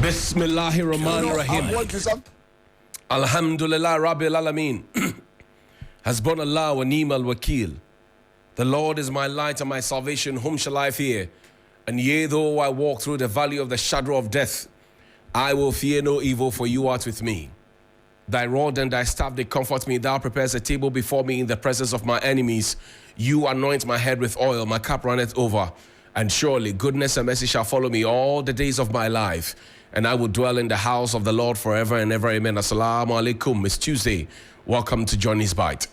Bismillahirrahmanirrahim. Alhamdulillah Rabbil Alameen. Hasbunallah wa ni'mal wakil. The Lord is my light and my salvation. Whom shall I fear? And yea, though I walk through the valley of the shadow of death, I will fear no evil, for you art with me. Thy rod and thy staff, they comfort me. Thou prepares a table before me in the presence of my enemies. You anoint my head with oil, my cup runneth over. And surely goodness and mercy shall follow me all the days of my life. And I will dwell in the house of the Lord forever and ever. Amen. Assalamu alaikum. It's Tuesday. Welcome to Johnny's Bite.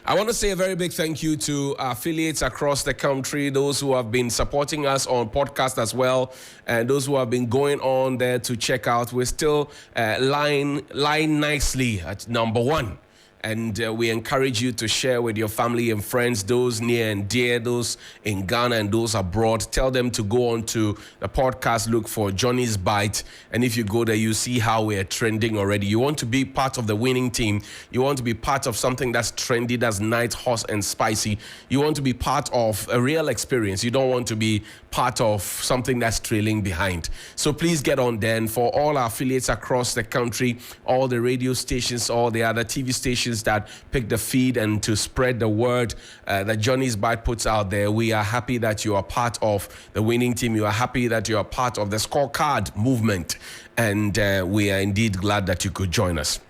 I want to say a very big thank you to our affiliates across the country, those who have been supporting us on podcast as well, and those who have been going on there to check out. We're still lying nicely at #1. And we encourage you to share with your family and friends, those near and dear, those in Ghana and those abroad. Tell them to go on to the podcast, look for Johnny's Bite. And if you go there, you see how we're trending already. You want to be part of the winning team. You want to be part of something that's trendy, that's nice, hot, and spicy. You want to be part of a real experience. You don't want to be part of something that's trailing behind. So please get on there. And for all our affiliates across the country, all the radio stations, all the other TV stations that pick the feed and to spread the word that Johnny's Bite puts out there, we are happy that you are part of the winning team. You are happy that you are part of the scorecard movement. And we are indeed glad that you could join us.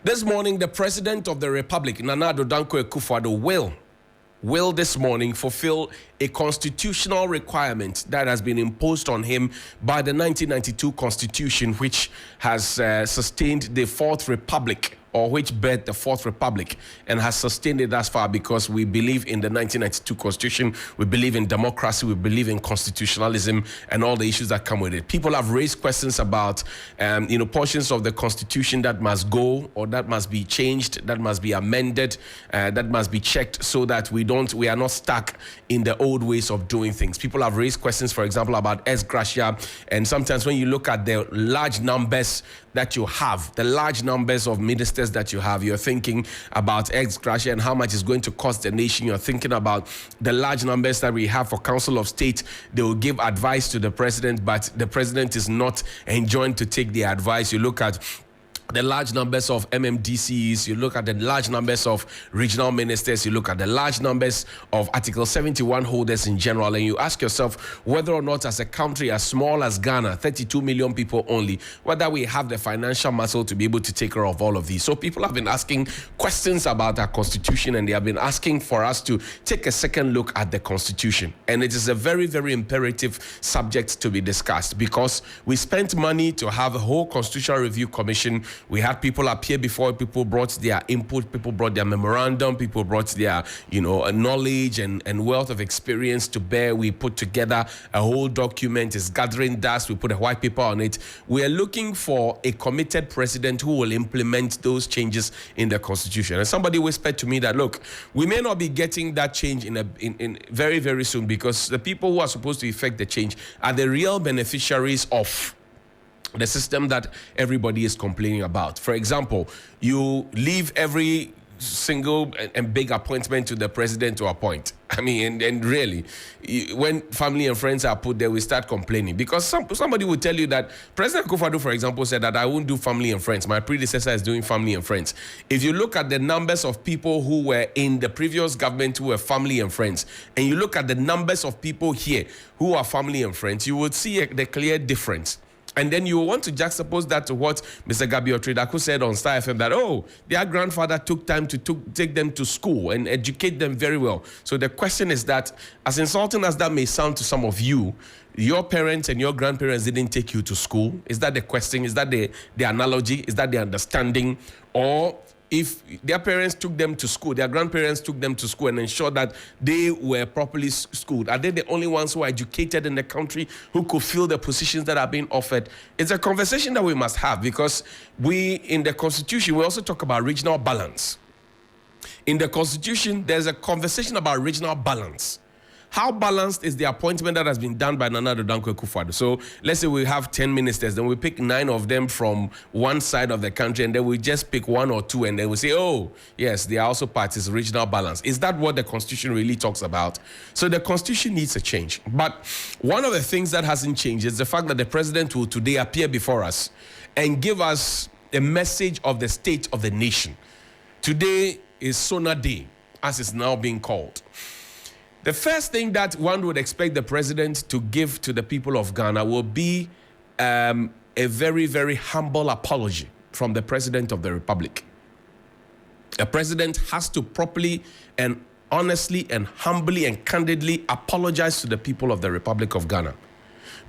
This morning, the President of the Republic, Nana Addo Dankwa Akufo-Addo, will this morning fulfill a constitutional requirement that has been imposed on him by the 1992 Constitution, which has sustained the Fourth Republic, or which birthed the Fourth Republic, and has sustained it thus far because we believe in the 1992 Constitution, we believe in democracy, we believe in constitutionalism and all the issues that come with it. People have raised questions about, portions of the Constitution that must go or that must be changed, that must be amended, that must be checked so that we are not stuck in the old ways of doing things. People have raised questions, for example, about ex gratia, and sometimes when you look at the large numbers that you have, the large numbers of ministers that you have, you're thinking about ex gratia and how much it's going to cost the nation. You're thinking about the large numbers that we have for Council of State. They will give advice to the president, but the president is not enjoined to take the advice. You look at the large numbers of MMDCs, you look at the large numbers of regional ministers, you look at the large numbers of Article 71 holders in general, and you ask yourself whether or not, as a country as small as Ghana, 32 million people only, whether we have the financial muscle to be able to take care of all of these. So people have been asking questions about our Constitution, and they have been asking for us to take a second look at the Constitution. And it is a very, very imperative subject to be discussed, because we spent money to have a whole Constitutional Review Commission. We had people appear before, people brought their input, people brought their memorandum, people brought their, knowledge and wealth of experience to bear. We put together a whole document. It's gathering dust. We put a white paper on it. We are looking for a committed president who will implement those changes in the Constitution. And somebody whispered to me that, look, we may not be getting that change in very, very soon, because the people who are supposed to effect the change are the real beneficiaries of the system that everybody is complaining about. For example, you leave every single and big appointment to the president to appoint. I mean, and really, when family and friends are put there, we start complaining, because somebody will tell you that President Akufo-Addo, for example, said that I won't do family and friends. My predecessor is doing family and friends. If you look at the numbers of people who were in the previous government who were family and friends, and you look at the numbers of people here who are family and friends, you would see the clear difference. And then you want to juxtapose that to what Mr. Gabi Otridaku said on Star FM, that, their grandfather took time to take them to school and educate them very well. So the question is that, as insulting as that may sound to some of you, your parents and your grandparents didn't take you to school. Is that the question? Is that the analogy? Is that the understanding? Or if their parents took them to school, their grandparents took them to school and ensured that they were properly schooled, are they the only ones who are educated in the country who could fill the positions that are being offered? It's a conversation that we must have, because in the Constitution, we also talk about regional balance. In the Constitution, there's a conversation about regional balance. How balanced is the appointment that has been done by Nana Addo Dankwa Akufo-Addo? So let's say we have 10 ministers, then we pick 9 of them from one side of the country, and then we just pick 1 or 2, and then we say, oh, yes, they are also parties, regional balance. Is that what the Constitution really talks about? So the Constitution needs a change. But one of the things that hasn't changed is the fact that the president will today appear before us and give us a message of the state of the nation. Today is Sona Day, as it's now being called. The first thing that one would expect the president to give to the people of Ghana will be a very, very humble apology from the president of the republic. A president has to properly and honestly and humbly and candidly apologize to the people of the Republic of Ghana.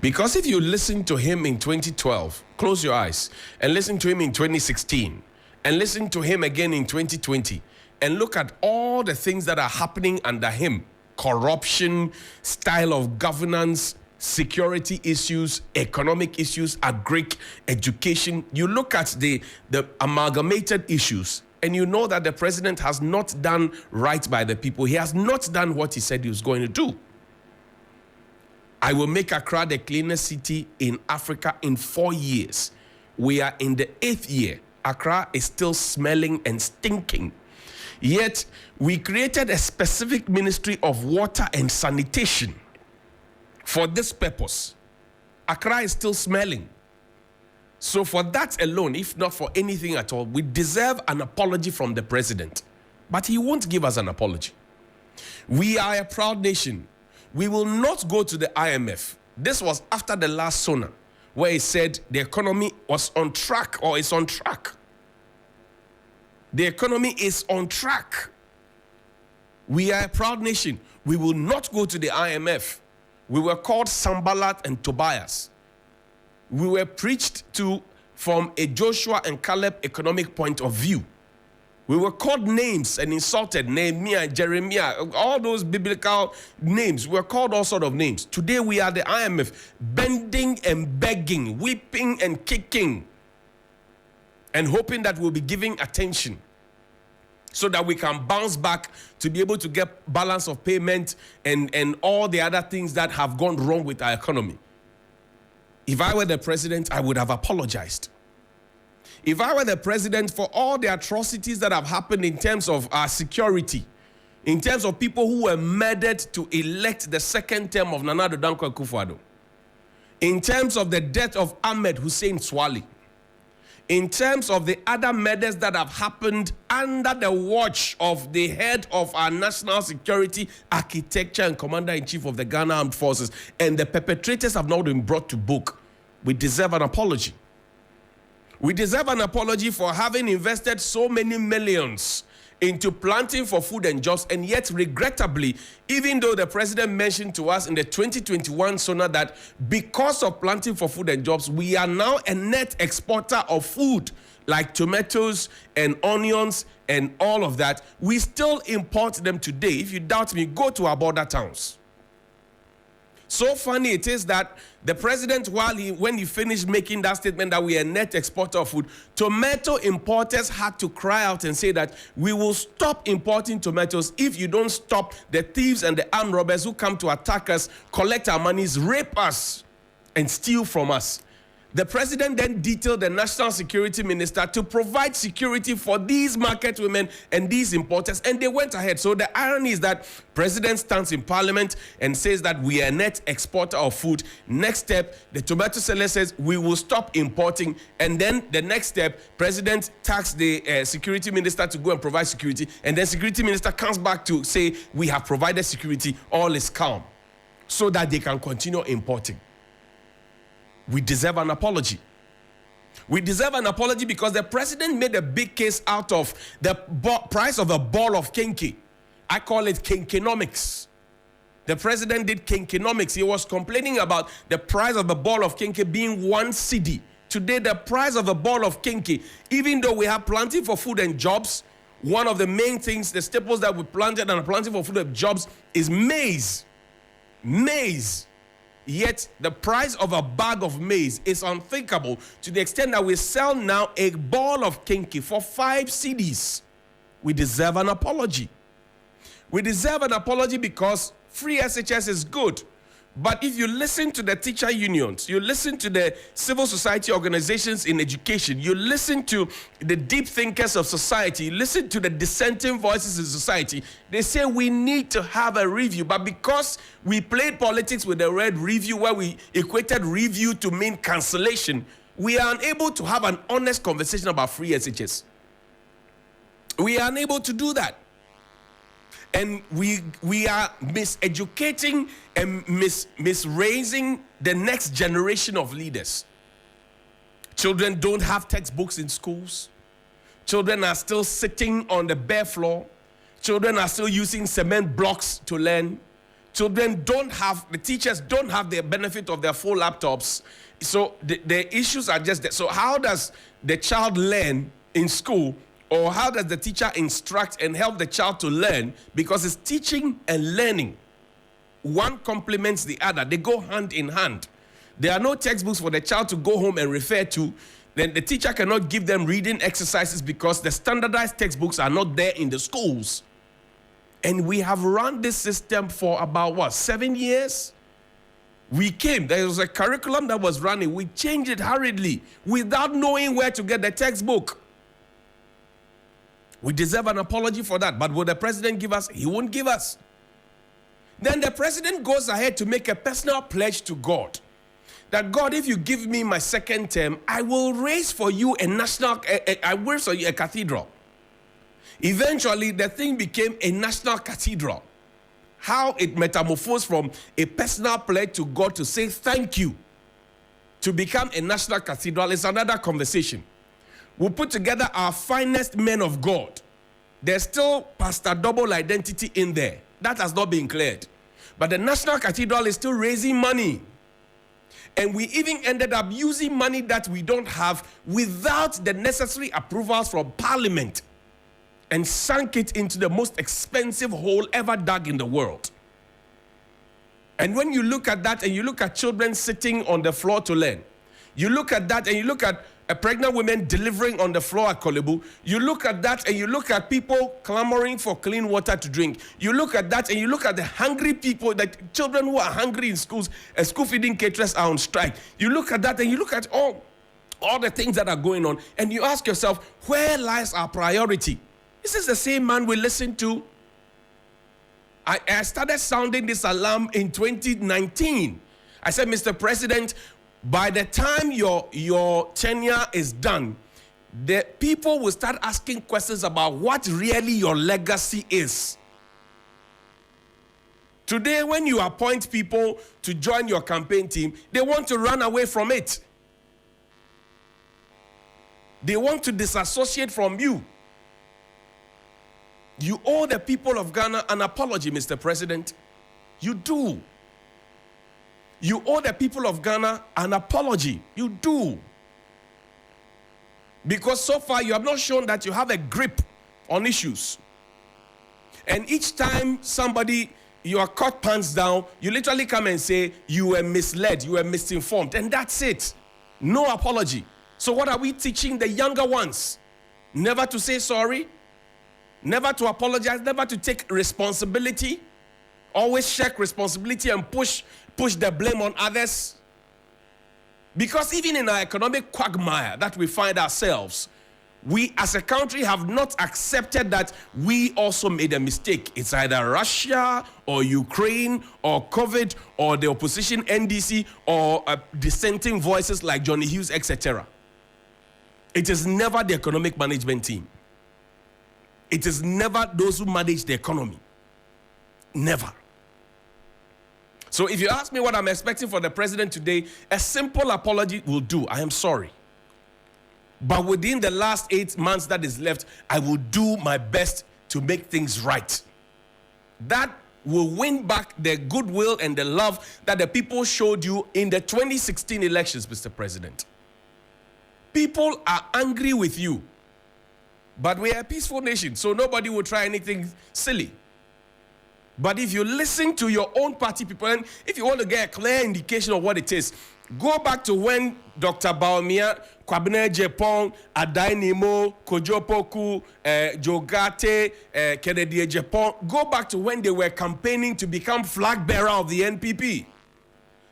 Because if you listen to him in 2012, close your eyes, and listen to him in 2016, and listen to him again in 2020, and look at all the things that are happening under him: corruption, style of governance, security issues, economic issues, agric, education. You look at the amalgamated issues, and you know that the president has not done right by the people. He has not done what he said he was going to do. I will make Accra the cleanest city in Africa in 4 years. We are in the 8th year. Accra is still smelling and stinking. Yet, we created a specific ministry of water and sanitation for this purpose. Accra is still smelling. So for that alone, if not for anything at all, we deserve an apology from the president. But he won't give us an apology. We are a proud nation. We will not go to the IMF. This was after the last Sona, where he said the economy was on track, or is on track. The economy is on track. We are a proud nation. We will not go to the IMF. We were called Sambalat and Tobias. We were preached to from a Joshua and Caleb economic point of view. We were called names and insulted. Nehemiah, Jeremiah, all those biblical names. We were called all sorts of names. Today we are the IMF, bending and begging, weeping and kicking, and hoping that we'll be giving attention so that we can bounce back to be able to get balance of payment and all the other things that have gone wrong with our economy. If I were the president, I would have apologized. If I were the president, for all the atrocities that have happened in terms of our security, in terms of people who were murdered to elect the second term of Nana Addo Dankwa Akufo-Addo, in terms of the death of Ahmed Hussein Swali, in terms of the other murders that have happened under the watch of the head of our national security architecture and commander-in-chief of the Ghana Armed Forces, and the perpetrators have now been brought to book, we deserve an apology. We deserve an apology for having invested so many millions into planting for food and jobs, and yet regrettably, even though the president mentioned to us in the 2021 Sona that because of planting for food and jobs, we are now a net exporter of food like tomatoes and onions and all of that, we still import them today. If you doubt me, go to our border towns. So funny it is that the president, when he finished making that statement that we are a net exporter of food, tomato importers had to cry out and say that we will stop importing tomatoes if you don't stop the thieves and the armed robbers who come to attack us, collect our monies, rape us, and steal from us. The president then detailed the national security minister to provide security for these market women and these importers, and they went ahead. So the irony is that president stands in parliament and says that we are a net exporter of food. Next step, the tomato seller says we will stop importing, and then the next step, president tasked the security minister to go and provide security, and then security minister comes back to say we have provided security, all is calm, so that they can continue importing. We deserve an apology. We deserve an apology because the president made a big case out of the price of a ball of kenke. I call it kenkenomics. The president did kenkenomics. He was complaining about the price of a ball of kenke being 1 cedi. Today, the price of a ball of kenke, even though we have planting for food and jobs, one of the main things, the staples that we planted and are planting for food and jobs is maize. Maize. Yet the price of a bag of maize is unthinkable to the extent that we sell now a ball of kenke for 5 cedis. We deserve an apology. We deserve an apology because free SHS is good. But if you listen to the teacher unions, you listen to the civil society organizations in education, you listen to the deep thinkers of society, you listen to the dissenting voices in society, they say we need to have a review. But because we played politics with the word review, where we equated review to mean cancellation, we are unable to have an honest conversation about free SHS. We are unable to do that. And we are miseducating and misraising the next generation of leaders. Children don't have textbooks in schools. Children are still sitting on the bare floor. Children are still using cement blocks to learn. The teachers don't have the benefit of their full laptops. So the issues are just that. So how does the child learn in school? Or how does the teacher instruct and help the child to learn? Because it's teaching and learning. One complements the other. They go hand in hand. There are no textbooks for the child to go home and refer to. Then the teacher cannot give them reading exercises because the standardized textbooks are not there in the schools. And we have run this system for about, 7 years? There was a curriculum that was running. We changed it hurriedly without knowing where to get the textbook. We deserve an apology for that. But will the president give us? He won't give us. Then the president goes ahead to make a personal pledge to God. That God, if you give me my second term, I will raise for you a cathedral. Eventually, the thing became a national cathedral. How it metamorphosed from a personal pledge to God to say thank you to become a national cathedral is another conversation. We'll put together our finest men of God. There's still pastor double identity in there. That has not been cleared. But the National Cathedral is still raising money. And we even ended up using money that we don't have without the necessary approvals from Parliament and sank it into the most expensive hole ever dug in the world. And when you look at that and you look at children sitting on the floor to learn, you look at that and you look at a pregnant woman delivering on the floor at Kolebu. You look at that and you look at people clamoring for clean water to drink. You look at that and you look at the hungry people, the children who are hungry in schools, and school feeding caterers are on strike. You look at that and you look at all the things that are going on, and you ask yourself, where lies our priority? This is the same man we listened to. I started sounding this alarm in 2019. I said, Mr. President, by the time your tenure is done, the people will start asking questions about what really your legacy is. Today, when you appoint people to join your campaign team, they want to run away from it. They want to disassociate from you. You owe the people of Ghana an apology, Mr. President. You do. You owe the people of Ghana an apology. You do. Because so far you have not shown that you have a grip on issues. And each time you are caught pants down, you literally come and say you were misled, you were misinformed, and that's it. No apology. So what are we teaching the younger ones? Never to say sorry, never to apologize, never to take responsibility, always shirk responsibility and push the blame on others. Because even in our economic quagmire that we find ourselves, we as a country have not accepted that we also made a mistake. It's either Russia or Ukraine or COVID or the opposition NDC or dissenting voices like Johnnie Hughes, etc. It is never the economic management team. It is never those who manage the economy. Never. So if you ask me what I'm expecting for the president today, a simple apology will do. I am sorry. But within the last 8 months that is left, I will do my best to make things right. That will win back the goodwill and the love that the people showed you in the 2016 elections, Mr. President. People are angry with you. But we are a peaceful nation, so nobody will try anything silly. But if you listen to your own party people, and if you want to get a clear indication of what it is, Go back to when Dr. Baumia, Kwabene Japan, Adainimo, Kojopoku, Jogate, Kennedy Japan. Go back to when they were campaigning to become flag bearer of the NPP.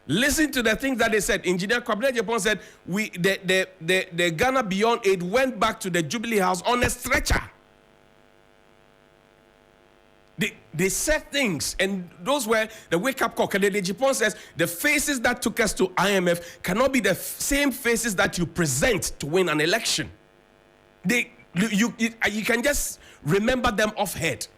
Listen to the things that they said. Engineer Kwabene Japan said, the Ghana Beyond Aid went back to the Jubilee House on a stretcher. They said things, and those were the wake-up call. Kennedy Japan says the faces that took us to IMF cannot be the same faces that you present to win an election. You can just remember them off head.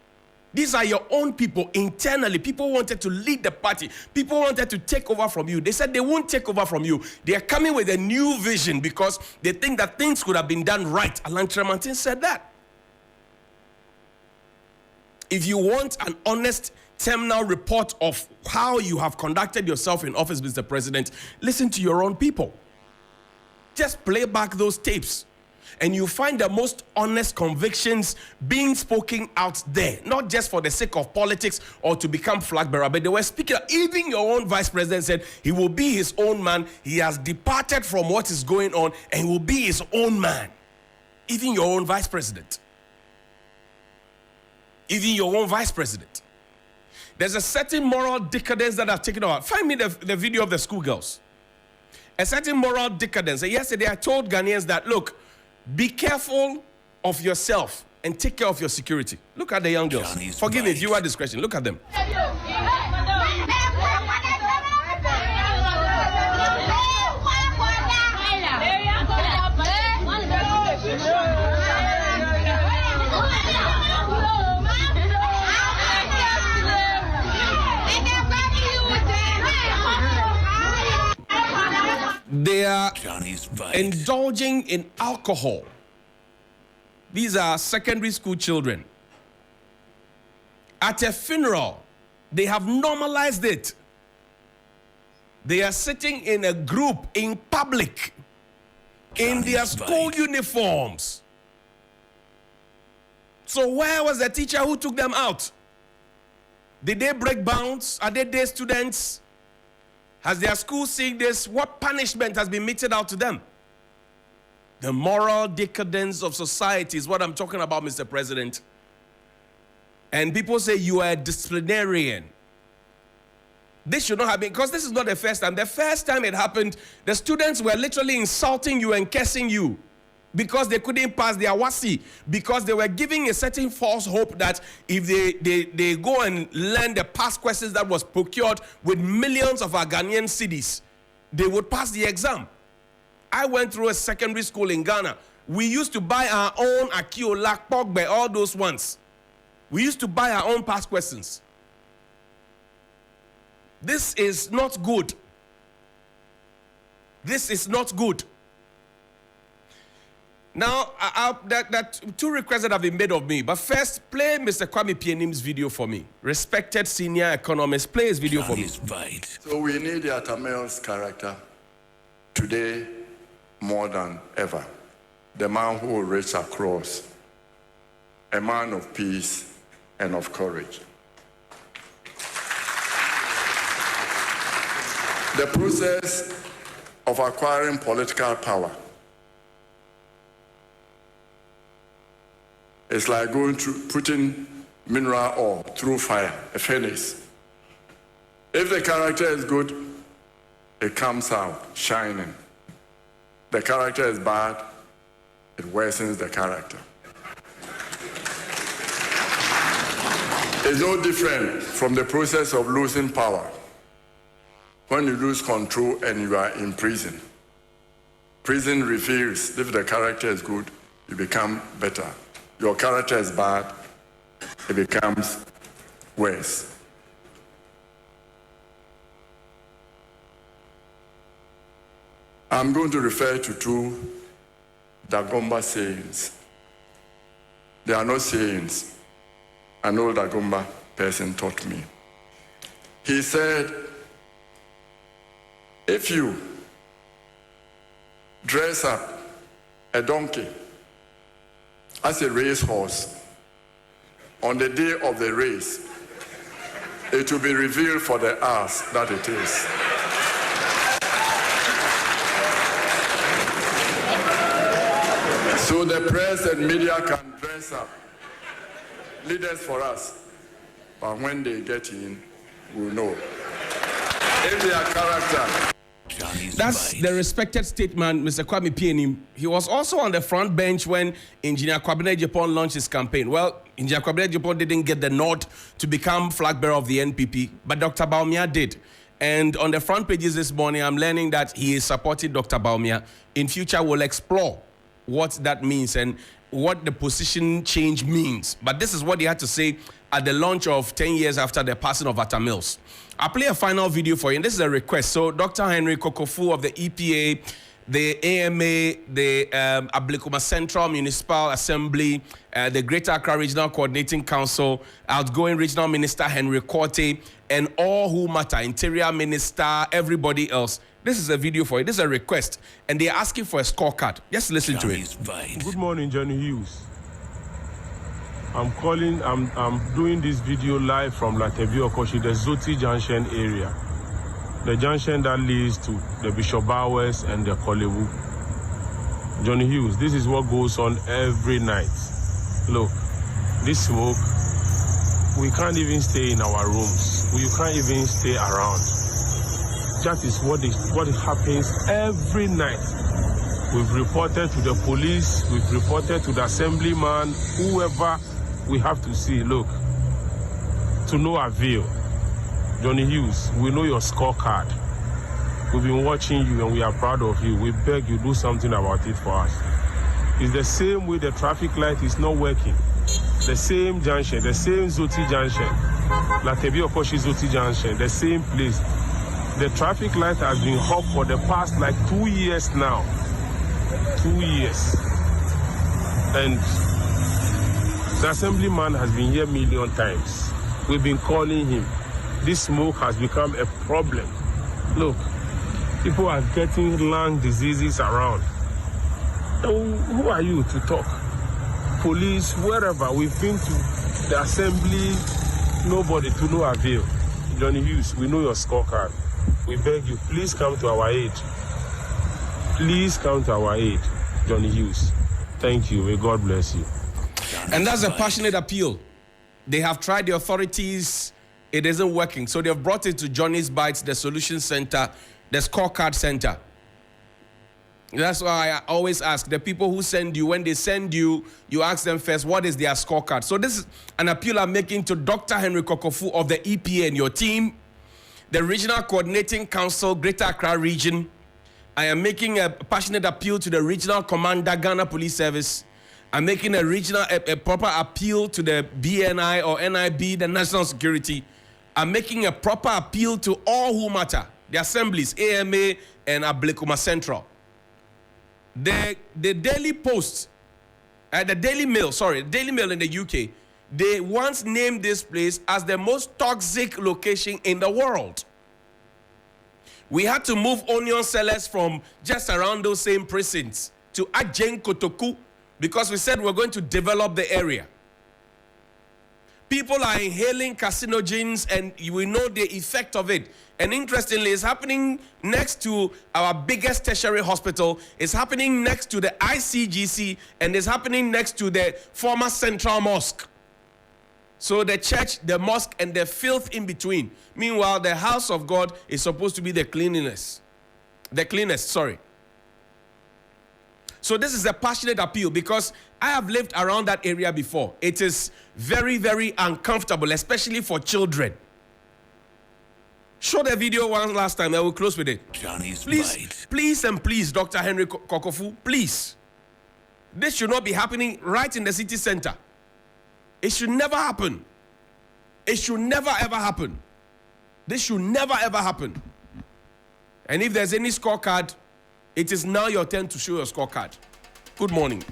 These are your own people internally. People wanted to lead the party. People wanted to take over from you. They said they won't take over from you. They are coming with a new vision because they think that things could have been done right. Alan Tremantin said that. If you want an honest terminal report of how you have conducted yourself in office, Mr. President, listen to your own people. Just play back those tapes, and you find the most honest convictions being spoken out there, not just for the sake of politics or to become flag bearer, but they were speaking. Even your own vice president said he will be his own man. He has departed from what is going on, and he will be his own man. Even your own vice president. Even your own vice president. There's a certain moral decadence that I've taken over. Find me the video of the schoolgirls. A certain moral decadence. And yesterday I told Ghanaians that, look, be careful of yourself and take care of your security. Look at the young girls. Johnny's Forgive me, right. viewer discretion. Look at them. They are indulging in alcohol. These are secondary school children. At a funeral, they have normalized it. They are sitting in a group in public, in their school uniforms. So where was the teacher who took them out? Did they break bounds? Are they day students? Has their school seen this? What punishment has been meted out to them? The moral decadence of society is what I'm talking about, Mr. President. And people say you are a disciplinarian. This should not have been, because this is not the first time. The first time it happened, the students were literally insulting you and cursing you because they couldn't pass their WASI, because they were giving a certain false hope that if they go and learn the past questions that was procured with millions of our Ghanaian cedis, they would pass the exam. I went through a secondary school in Ghana. We used to buy our own Akio, Lakpogbe, all those ones. We used to buy our own past questions. This is not good. This is not good. Now, that two requests that have been made of me. But first, play Mr. Kwame Pienim's video for me. Respected senior economist, play his video for me. So we need the Atamel's character today more than ever. The man who will reach across, a man of peace and of courage. The process of acquiring political power is like going through putting mineral ore through fire, a furnace. If the character is good, it comes out shining. The character is bad, it worsens the character. It's no different from the process of losing power. When you lose control and you are in prison, prison reveals if the character is good, you become better. Your character is bad, it becomes worse. I'm going to refer to two Dagomba sayings. They are not sayings. An old Dagomba person taught me. He said, if you dress up a donkey as a racehorse, on the day of the race, it will be revealed for the ass that it is. So the press and media can dress up leaders for us. But when they get in, we'll know. If their character. That's the respected statesman, Mr. Kwame Pienim. He was also on the front bench when Engineer Kwabena Japan launched his campaign. Well, Engineer Kwabena Japan didn't get the nod to become flag bearer of the NPP, but Dr. Bawumia did. And on the front pages this morning, I'm learning that he is supporting Dr. Bawumia. In future, we'll explore what that means and what the position change means. But this is what he had to say at the launch of 10 years after the passing of Atta Mills. I'll play a final video for you, and this is a request. So Dr. Henry Kokofu of the EPA, the AMA, the Ablekuma Central Municipal Assembly, the Greater Accra Regional Coordinating Council, outgoing Regional Minister Henry Korte, and all who matter, Interior Minister, everybody else. This is a video for you. This is a request, and they're asking for a scorecard. Just listen to it. Good morning, Johnnie Hughes. I'm doing this video live from Latevio Okoshi, the Zoti Junction area. The junction that leads to the Bishop Bowers and the Kolewu. Johnnie Hughes, this is what goes on every night. Look, this smoke, we can't even stay in our rooms. You can't even stay around. That is what happens every night. We've reported to the police, we've reported to the assemblyman, whoever we have to see. Look, to no avail. Johnnie Hughes, we know your scorecard. We've been watching you and we are proud of you. We beg you, do something about it for us. It's the same way the traffic light is not working. The same junction, the same Zoti junction, Latevio Okoshi Zoti junction, the same place. The traffic light has been hot for the past like 2 years now. 2 years. And the assemblyman has been here a million times. We've been calling him. This smoke has become a problem. Look, people are getting lung diseases around. Who are you to talk? Police, wherever. We've been to the assembly, nobody, to no avail. Johnnie Hughes, we know your scorecard. We beg you, please come to our aid. Please come to our aid, Johnnie Hughes. Thank you. May God bless you. And that's a passionate appeal. They have tried the authorities. It isn't working. So they've brought it to Johnny's Bites, the Solution Center, the Scorecard Center. That's why I always ask the people who send you, when they send you, you ask them first, what is their scorecard? So this is an appeal I'm making to Dr. Henry Kokofu of the EPA and your team, the Regional Coordinating Council, Greater Accra Region. I am making a passionate appeal to the Regional Commander, Ghana Police Service. I'm making a proper appeal to the BNI or NIB, the National Security. I'm making a proper appeal to all who matter, the assemblies, AMA and Ablekuma Central. The Daily Post, the Daily Mail in the UK, they once named this place as the most toxic location in the world. We had to move onion sellers from just around those same precincts to Ajen Kotoku because we said we're going to develop the area. People are inhaling carcinogens and we know the effect of it. And interestingly, it's happening next to our biggest tertiary hospital. It's happening next to the ICGC and it's happening next to the former Central Mosque. So the church, the mosque, and the filth in between. Meanwhile, the house of God is supposed to be the cleanest. So this is a passionate appeal because I have lived around that area before. It is very, very uncomfortable, especially for children. Show the video one last time. I will close with it. Please, Dr. Henry Kokofu, please. This should not be happening right in the city center. It should never happen. It should never, ever happen. This should never, ever happen. And if there's any scorecard, it is now your turn to show your scorecard. Good morning.